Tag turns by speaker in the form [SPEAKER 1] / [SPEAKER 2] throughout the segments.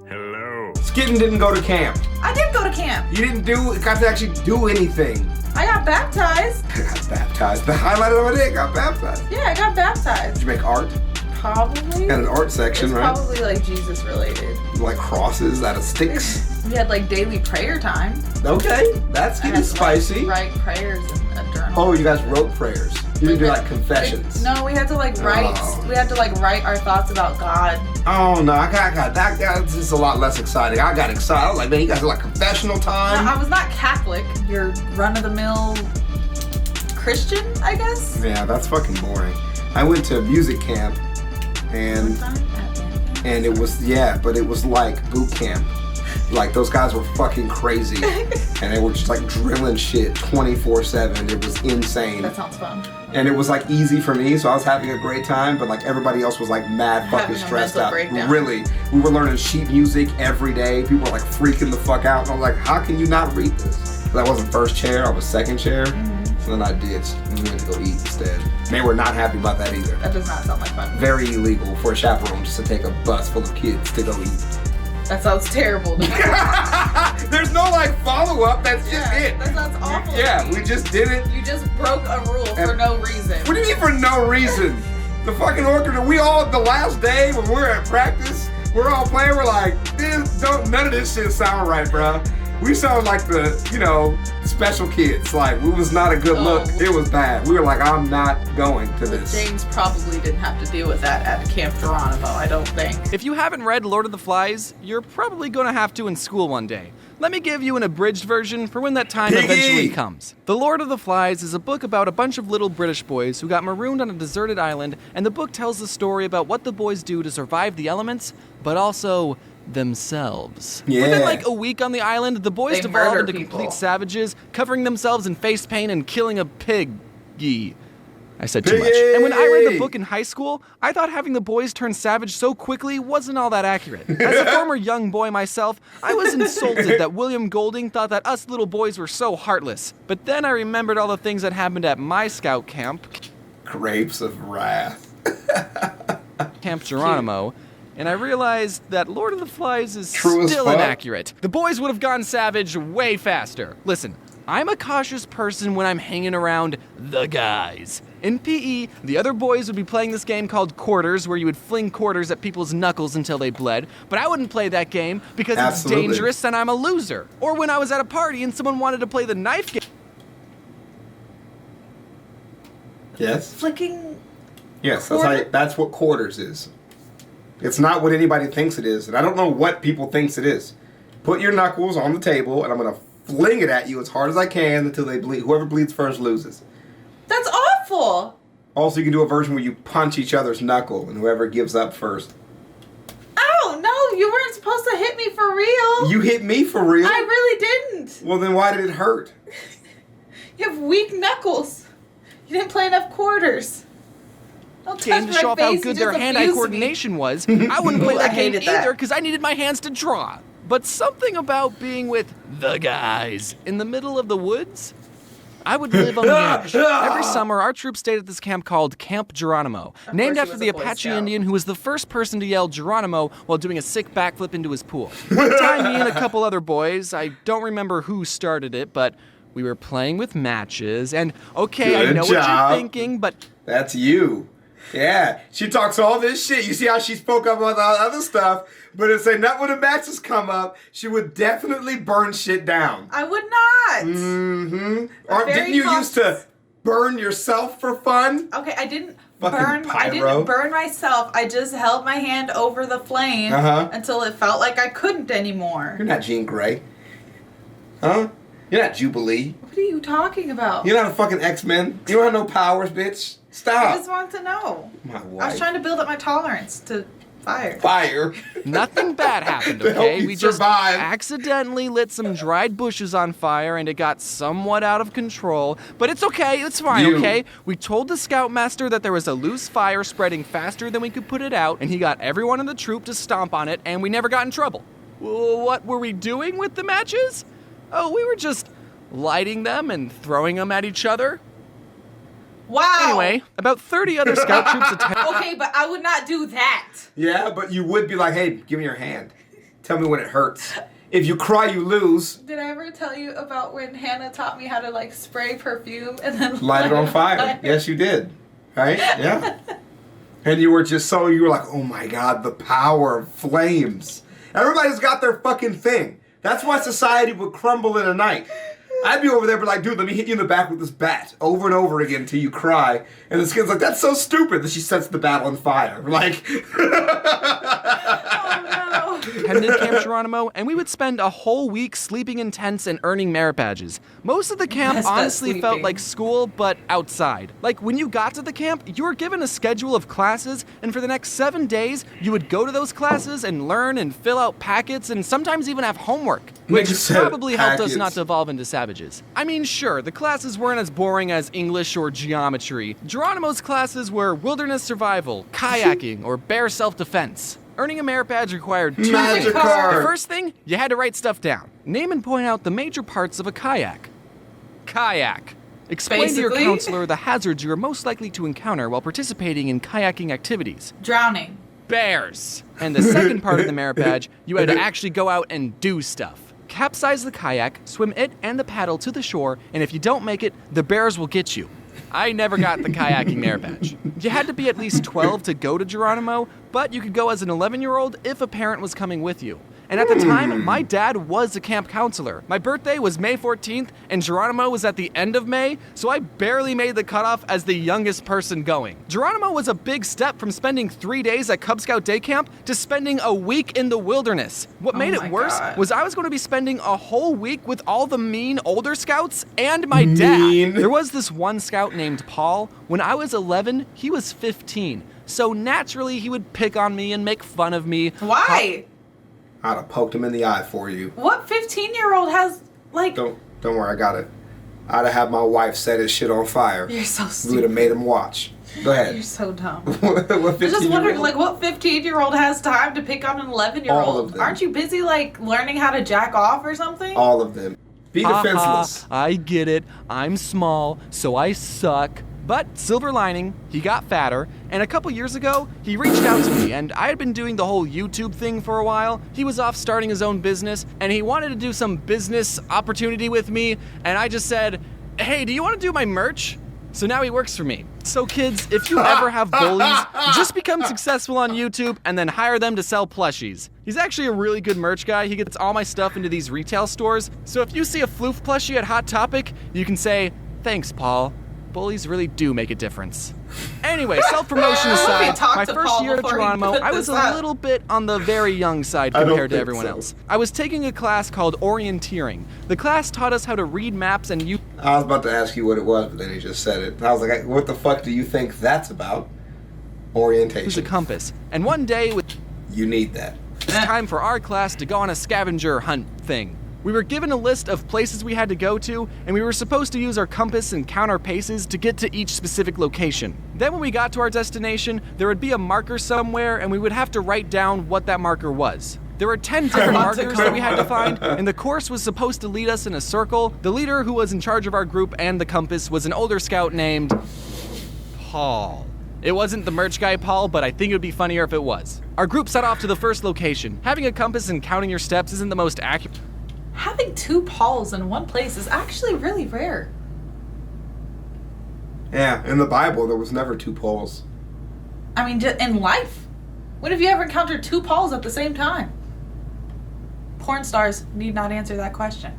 [SPEAKER 1] Hello.
[SPEAKER 2] Skitten didn't go to camp.
[SPEAKER 3] I did go to camp.
[SPEAKER 2] You didn't got to actually do anything.
[SPEAKER 3] I got baptized.
[SPEAKER 2] I got baptized. The highlight of my day, got baptized.
[SPEAKER 3] Yeah, I got baptized.
[SPEAKER 2] Did you make art?
[SPEAKER 3] Probably.
[SPEAKER 2] And an art section,
[SPEAKER 3] it's
[SPEAKER 2] right?
[SPEAKER 3] Probably like Jesus related.
[SPEAKER 2] Like crosses out of sticks.
[SPEAKER 3] We had like daily prayer time.
[SPEAKER 2] Okay, that's getting spicy.
[SPEAKER 3] Write prayers in a journal.
[SPEAKER 2] Oh, you guys wrote prayers. You didn't do like confessions.
[SPEAKER 3] No, we had to like write.
[SPEAKER 2] Oh.
[SPEAKER 3] We had to like write our thoughts about God.
[SPEAKER 2] Oh no, I got that. This is a lot less exciting. I got excited. I was like, man, you guys are like confessional time.
[SPEAKER 3] No, I was not Catholic. You're run-of-the-mill Christian, I guess.
[SPEAKER 2] Yeah, that's fucking boring. I went to music camp, and it was but it was like boot camp. Like those guys were fucking crazy, and they were just like drilling shit 24/7. It was insane.
[SPEAKER 3] That sounds fun.
[SPEAKER 2] And it was like easy for me, so I was having a great time. But like everybody else was like mad fucking stressed out.
[SPEAKER 3] Breakdown.
[SPEAKER 2] Really, we were learning sheet music every day. People were like freaking the fuck out, and I was like, how can you not read this? Because I wasn't first chair, I was second chair. Mm-hmm. So then I ditched and went to go eat instead. They were not happy about that either.
[SPEAKER 3] That does not sound like fun.
[SPEAKER 2] Very illegal for a chaperone just to take a bus full of kids to go eat.
[SPEAKER 3] That sounds terrible to me.
[SPEAKER 2] There's no like follow up. That's just it.
[SPEAKER 3] That sounds awful.
[SPEAKER 2] Yeah, we just did it.
[SPEAKER 3] You just broke a rule for no reason.
[SPEAKER 2] What do you mean for no reason? The fucking orchestra. We all the last day when we're at practice, we're all playing. We're like, none of this shit sound right, bro. We sound like the special kids. Like it was not a good look. It was bad. We were like, I'm not going to this.
[SPEAKER 3] James probably didn't have to deal with that at Camp Geronimo, I don't think.
[SPEAKER 4] If you haven't read Lord of the Flies, you're probably gonna have to in school one day. Let me give you an abridged version for when that time eventually comes. The Lord of the Flies is a book about a bunch of little British boys who got marooned on a deserted island, and the book tells the story about what the boys do to survive the elements, but also themselves.
[SPEAKER 2] Yeah.
[SPEAKER 4] Within like a week on the island, the boys devolve into complete savages, covering themselves in face paint and killing a piggy. I said too much. And when I read the book in high school, I thought having the boys turn savage so quickly wasn't all that accurate. As a former young boy myself, I was insulted that William Golding thought that us little boys were so heartless. But then I remembered all the things that happened at my scout camp.
[SPEAKER 2] Grapes of Wrath.
[SPEAKER 4] Camp Geronimo. And I realized that Lord of the Flies is
[SPEAKER 2] True
[SPEAKER 4] still inaccurate. The boys would have gone savage way faster. Listen, I'm a cautious person when I'm hanging around the guys. In PE, the other boys would be playing this game called Quarters, where you would fling quarters at people's knuckles until they bled, but I wouldn't play that game because it's dangerous and I'm a loser. Or when I was at a party and someone wanted to play the knife game.
[SPEAKER 2] Yes?
[SPEAKER 3] Flicking.
[SPEAKER 2] Yes, that's what Quarters is. It's not what anybody thinks it is, and I don't know what people thinks it is. Put your knuckles on the table, and I'm gonna fling it at you as hard as I can until they bleed. Whoever bleeds first loses.
[SPEAKER 3] That's awful.
[SPEAKER 2] Also, you can do a version where you punch each other's knuckle, and whoever gives up first.
[SPEAKER 3] Oh, no, you weren't supposed to hit me for real.
[SPEAKER 2] You hit me for real?
[SPEAKER 3] I really didn't.
[SPEAKER 2] Well, then why did it hurt?
[SPEAKER 3] You have weak knuckles. You didn't play enough quarters.
[SPEAKER 4] Game to show off how good their hand-eye coordination was. I wouldn't play that game either because I needed my hands to draw. But something about being with the guys in the middle of the woods? I would live on the edge. Every summer, our troop stayed at this camp called Camp Geronimo, named after the Apache Indian who was the first person to yell Geronimo while doing a sick backflip into his pool. One time, me and a couple other boys, I don't remember who started it, but we were playing with matches, and I know what you're thinking, but...
[SPEAKER 2] That's you. Yeah, she talks all this shit. You see how she spoke up about the other stuff, but it's like not when the matches come up, she would definitely burn shit down.
[SPEAKER 3] I would not.
[SPEAKER 2] Mm-hmm. Or didn't you used to burn yourself for fun?
[SPEAKER 3] Okay, I didn't
[SPEAKER 2] Fucking
[SPEAKER 3] burn. I didn't burn myself. I just held my hand over the flame until it felt like I couldn't anymore.
[SPEAKER 2] You're not Jean Grey, huh? You're not Jubilee.
[SPEAKER 3] What are you talking about?
[SPEAKER 2] You're not a fucking X-Men. You don't have no powers, bitch. Stop.
[SPEAKER 3] I just want to know.
[SPEAKER 2] My wife.
[SPEAKER 3] I was trying to build up my tolerance to fire.
[SPEAKER 2] Fire.
[SPEAKER 4] Nothing bad happened, okay? We just
[SPEAKER 2] survive.
[SPEAKER 4] accidentally lit some dried bushes on fire and it got somewhat out of control. But it's okay, it's fine, okay? We told the scoutmaster that there was a loose fire spreading faster than we could put it out, and he got everyone in the troop to stomp on it, and we never got in trouble. What were we doing with the matches? Oh, we were just lighting them and throwing them at each other.
[SPEAKER 3] Wow.
[SPEAKER 4] Anyway, about 30 other scout troops attended.
[SPEAKER 3] Okay, but I would not do that.
[SPEAKER 2] Yeah, but you would be like, hey, give me your hand. Tell me when it hurts. If you cry, you lose.
[SPEAKER 3] Did I ever tell you about when Hannah taught me how to like spray perfume and then
[SPEAKER 2] light it on fire? Yes, you did. Right? Yeah. And you were like, oh my God, the power of flames. Everybody's got their fucking thing. That's why society would crumble in a night. I'd be over there, but like, dude, let me hit you in the back with this bat over and over again until you cry. And the Skitten's like, that's so stupid. Then she sets the bat on fire. Like,
[SPEAKER 3] oh no.
[SPEAKER 4] Attended Camp Geronimo, and we would spend a whole week sleeping in tents and earning merit badges. Most of the camp honestly felt like school, but outside. Like, when you got to the camp, you were given a schedule of classes, and for the next 7 days, you would go to those classes and learn and fill out packets and sometimes even have homework, which probably helped us not to evolve into savages. I mean, sure, the classes weren't as boring as English or geometry. Geronimo's classes were wilderness survival, kayaking, or bear self-defense. Earning a merit badge required 2
[SPEAKER 2] Magic
[SPEAKER 4] things.
[SPEAKER 2] card.
[SPEAKER 4] The first thing, you had to write stuff down. Name and point out the major parts of a kayak. Kayak. Explain to your counselor the hazards you are most likely to encounter while participating in kayaking activities.
[SPEAKER 3] Drowning.
[SPEAKER 4] Bears. And the second part of the merit badge, you had to actually go out and do stuff. Capsize the kayak, swim it and the paddle to the shore, and if you don't make it, the bears will get you. I never got the kayaking merit badge. You had to be at least 12 to go to Geronimo, but you could go as an 11-year-old if a parent was coming with you. And at the time, my dad was a camp counselor. My birthday was May 14th, and Geronimo was at the end of May, so I barely made the cutoff as the youngest person going. Geronimo was a big step from spending 3 days at Cub Scout day camp to spending a week in the wilderness. What made it worse was I was going to be spending a whole week with all the mean older scouts and my dad. There was this one scout named Paul. When I was 11, he was 15. So naturally, he would pick on me and make fun of me.
[SPEAKER 3] Why?
[SPEAKER 2] I'd have poked him in the eye for you.
[SPEAKER 3] What 15-year-old has, like...
[SPEAKER 2] Don't worry, I got it. I'd have had my wife set his shit on fire.
[SPEAKER 3] You're so stupid.
[SPEAKER 2] We would have made him watch. Go ahead.
[SPEAKER 3] You're so dumb.
[SPEAKER 2] What 15-year-old?
[SPEAKER 3] I'm just wondering, like, what 15-year-old has time to pick on an 11-year-old?
[SPEAKER 2] All of them.
[SPEAKER 3] Aren't you busy, like, learning how to jack off or something?
[SPEAKER 2] All of them. Be defenseless.
[SPEAKER 4] I get it. I'm small, so I suck. But silver lining, he got fatter, and a couple years ago, he reached out to me, and I had been doing the whole YouTube thing for a while. He was off starting his own business, and he wanted to do some business opportunity with me, and I just said, hey, do you want to do my merch? So now he works for me. So kids, if you ever have bullies, just become successful on YouTube and then hire them to sell plushies. He's actually a really good merch guy. He gets all my stuff into these retail stores. So if you see a floof plushie at Hot Topic, you can say, thanks, Paul. Bullies really do make a difference. Anyway, self-promotion aside, my first year at Geronimo, I was a little bit on the very young side compared to everyone else. I was taking a class called orienteering. The class taught us how to read maps and use...
[SPEAKER 2] I was about to ask you what it was, but then he just said it. I was like, what the fuck do you think that's about? Orientation.
[SPEAKER 4] Use a compass. And one day...
[SPEAKER 2] You need that.
[SPEAKER 4] It's time for our class to go on a scavenger hunt thing. We were given a list of places we had to go to, and we were supposed to use our compass and count our paces to get to each specific location. Then when we got to our destination, there would be a marker somewhere, and we would have to write down what that marker was. There were 10 different markers that we had to find, and the course was supposed to lead us in a circle. The leader who was in charge of our group and the compass was an older scout named Paul. It wasn't the merch guy Paul, but I think it would be funnier if it was. Our group set off to the first location. Having a compass and counting your steps isn't the most accurate.
[SPEAKER 3] Having 2 Pauls in one place is actually really rare.
[SPEAKER 2] Yeah, in the Bible, there was never 2 Pauls.
[SPEAKER 3] I mean, in life. When have you ever encountered 2 Pauls at the same time? Porn stars need not answer that question.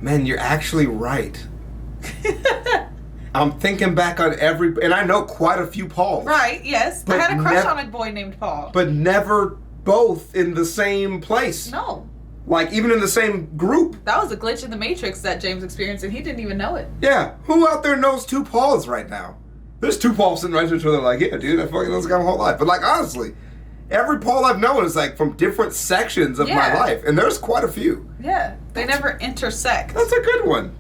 [SPEAKER 2] Man, you're actually right. I'm thinking back on and I know quite a few Pauls.
[SPEAKER 3] Right, yes. I had a crush on a boy named Paul.
[SPEAKER 2] But never both in the same place.
[SPEAKER 3] No.
[SPEAKER 2] Like, even in the same group.
[SPEAKER 3] That was a glitch in the Matrix that James experienced, and he didn't even know it.
[SPEAKER 2] Yeah. Who out there knows 2 Pauls right now? There's 2 Pauls sitting right to each other like, yeah, dude, I fucking know this guy my whole life. But, like, honestly, every Paul I've known is, like, from different sections of my life. And there's quite a few.
[SPEAKER 3] Yeah. They never intersect.
[SPEAKER 2] That's a good one.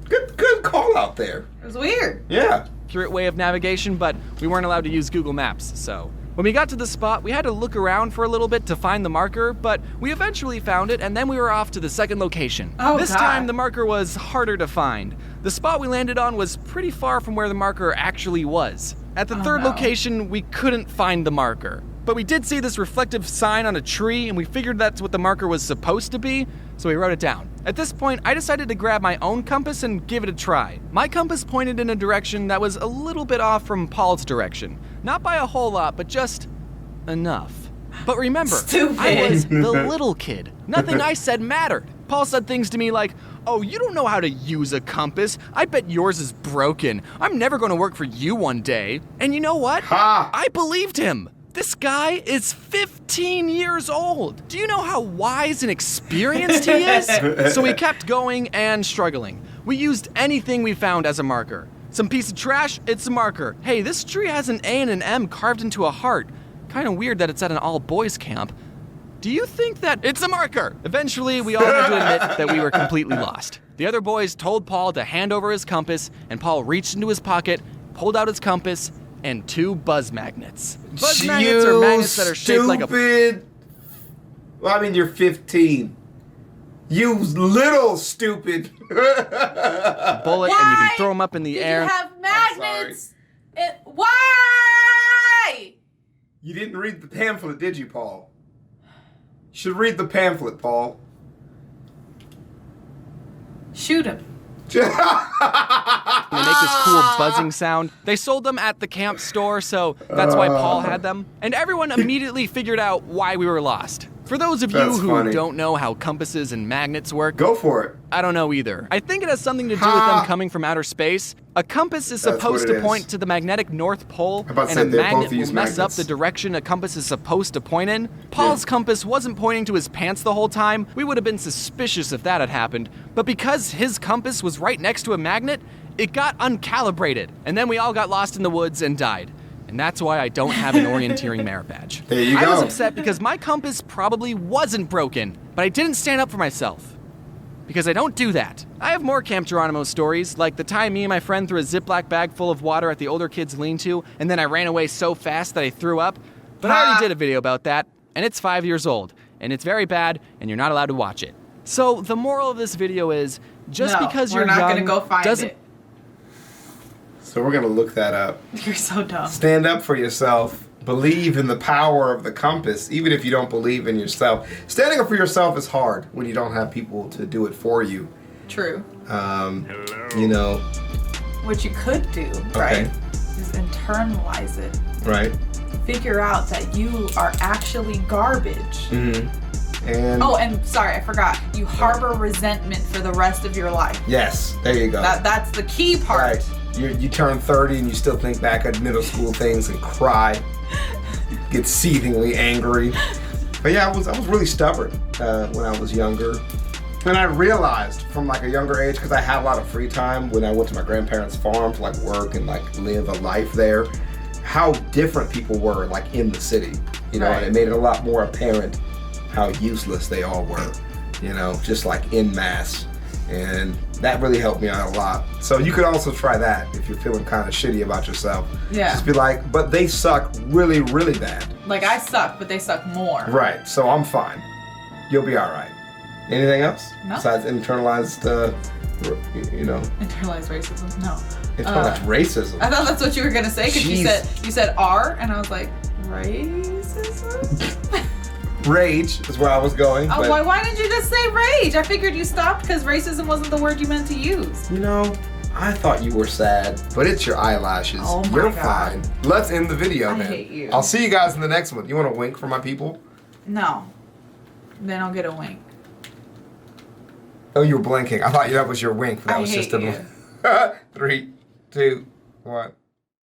[SPEAKER 2] Good call out there.
[SPEAKER 3] It was weird.
[SPEAKER 2] Yeah.
[SPEAKER 4] Accurate way of navigation, but we weren't allowed to use Google Maps, so... When we got to the spot, we had to look around for a little bit to find the marker, but we eventually found it, and then we were off to the second location. This time, the marker was harder to find. The spot we landed on was pretty far from where the marker actually was. At the third location, we couldn't find the marker. But we did see this reflective sign on a tree, and we figured that's what the marker was supposed to be, so we wrote it down. At this point, I decided to grab my own compass and give it a try. My compass pointed in a direction that was a little bit off from Paul's direction. Not by a whole lot, but just enough. But remember,
[SPEAKER 3] Stupid.
[SPEAKER 4] I was the little kid. Nothing I said mattered. Paul said things to me like, "Oh, you don't know how to use a compass. I bet yours is broken. I'm never going to work for you one day." And you know what?
[SPEAKER 2] Ha!
[SPEAKER 4] I believed him. This guy is 15 years old. Do you know how wise and experienced he is? So we kept going and struggling. We used anything we found as a marker. Some piece of trash, it's a marker. Hey, this tree has an A and an M carved into a heart. Kind of weird that it's at an all-boys camp. Do you think that it's a marker? Eventually, we all had to admit that we were completely lost. The other boys told Paul to hand over his compass, and Paul reached into his pocket, pulled out his compass, and 2 buzz magnets. Buzz magnets are magnets that are shaped like a...
[SPEAKER 2] Stupid. Well, I mean, you're 15. You little stupid.
[SPEAKER 4] a bullet, and you can throw them up in the air.
[SPEAKER 3] You have magnets. Why?
[SPEAKER 2] You didn't read the pamphlet, did you, Paul? You should read the pamphlet, Paul.
[SPEAKER 3] Shoot him.
[SPEAKER 4] They make this cool buzzing sound. They sold them at the camp store, so that's why Paul had them. And everyone immediately figured out why we were lost. For those of you
[SPEAKER 2] That's
[SPEAKER 4] who
[SPEAKER 2] funny.
[SPEAKER 4] don't know how compasses and magnets work,
[SPEAKER 2] Go for it.
[SPEAKER 4] I don't know either. I think it has something to do with them coming from outer space. A compass is
[SPEAKER 2] That's
[SPEAKER 4] supposed
[SPEAKER 2] what it
[SPEAKER 4] to
[SPEAKER 2] is.
[SPEAKER 4] point to the magnetic North Pole,
[SPEAKER 2] I'm about to
[SPEAKER 4] and
[SPEAKER 2] say
[SPEAKER 4] a
[SPEAKER 2] they both
[SPEAKER 4] magnet will
[SPEAKER 2] use
[SPEAKER 4] mess up
[SPEAKER 2] magnets.
[SPEAKER 4] the direction a compass is supposed to point in. Paul's compass wasn't pointing to his pants the whole time. We would have been suspicious if that had happened. But because his compass was right next to a magnet, it got uncalibrated, and then we all got lost in the woods and died. And that's why I don't have an orienteering merit badge.
[SPEAKER 2] There you
[SPEAKER 4] I was
[SPEAKER 2] go.
[SPEAKER 4] upset because my compass probably wasn't broken, but I didn't stand up for myself. Because I don't do that. I have more Camp Geronimo stories, like the time me and my friend threw a Ziploc bag full of water at the older kids' lean-to, and then I ran away so fast that I threw up. But I already did a video about that, and it's 5 years old, and it's very bad, and you're not allowed to watch it. So the moral of this video is, just because you're
[SPEAKER 3] we're not
[SPEAKER 4] young
[SPEAKER 3] gonna go find
[SPEAKER 4] doesn't...
[SPEAKER 3] it.
[SPEAKER 2] So we're going to look that up.
[SPEAKER 3] You're so dumb.
[SPEAKER 2] Stand up for yourself. Believe in the power of the compass, even if you don't believe in yourself. Standing up for yourself is hard when you don't have people to do it for you.
[SPEAKER 3] True.
[SPEAKER 2] You know.
[SPEAKER 3] What you could do, right, is internalize it.
[SPEAKER 2] Right.
[SPEAKER 3] Figure out that you are actually garbage.
[SPEAKER 2] And
[SPEAKER 3] Oh, and sorry, I forgot. You harbor resentment for the rest of your life.
[SPEAKER 2] yes, there you go.
[SPEAKER 3] That's the key part.
[SPEAKER 2] Right. You turn 30 and you still think back at middle school things and cry. Get seethingly angry. But yeah, I was really stubborn when I was younger. And I realized from like a younger age, because I had a lot of free time when I went to my grandparents' farm to like work and like live a life there, how different people were like in the city. You know,
[SPEAKER 3] Right.
[SPEAKER 2] and it made it a lot more apparent how useless they all were. You know, just like en masse. And that really helped me out a lot. So you could also try that if you're feeling kind of shitty about yourself.
[SPEAKER 3] Yeah.
[SPEAKER 2] Just be like, but they suck really, really bad.
[SPEAKER 3] Like, I suck, but they suck more.
[SPEAKER 2] Right, so I'm fine. You'll be all right. Anything else?
[SPEAKER 3] No.
[SPEAKER 2] Besides internalized, you know,
[SPEAKER 3] Internalized racism? No.
[SPEAKER 2] internalized racism.
[SPEAKER 3] I thought that's what you were gonna say, because
[SPEAKER 2] Jeez.
[SPEAKER 3] you said R, and I was like, racism?
[SPEAKER 2] Rage is where I was going.
[SPEAKER 3] Oh,
[SPEAKER 2] but,
[SPEAKER 3] why didn't you just say rage? I figured you stopped because racism wasn't the word you meant to use.
[SPEAKER 2] you know, I thought you were sad, but it's your eyelashes.
[SPEAKER 3] Oh my
[SPEAKER 2] You're
[SPEAKER 3] God.
[SPEAKER 2] fine. Let's end the video
[SPEAKER 3] I
[SPEAKER 2] then.
[SPEAKER 3] hate you.
[SPEAKER 2] I'll see you guys in the next one. You want to wink for my people?
[SPEAKER 3] No. Then I'll get a wink.
[SPEAKER 2] Oh, you were blinking. I thought that was your wink. But that
[SPEAKER 3] I
[SPEAKER 2] was
[SPEAKER 3] hate
[SPEAKER 2] just a
[SPEAKER 3] you.
[SPEAKER 2] 3, 2, 1.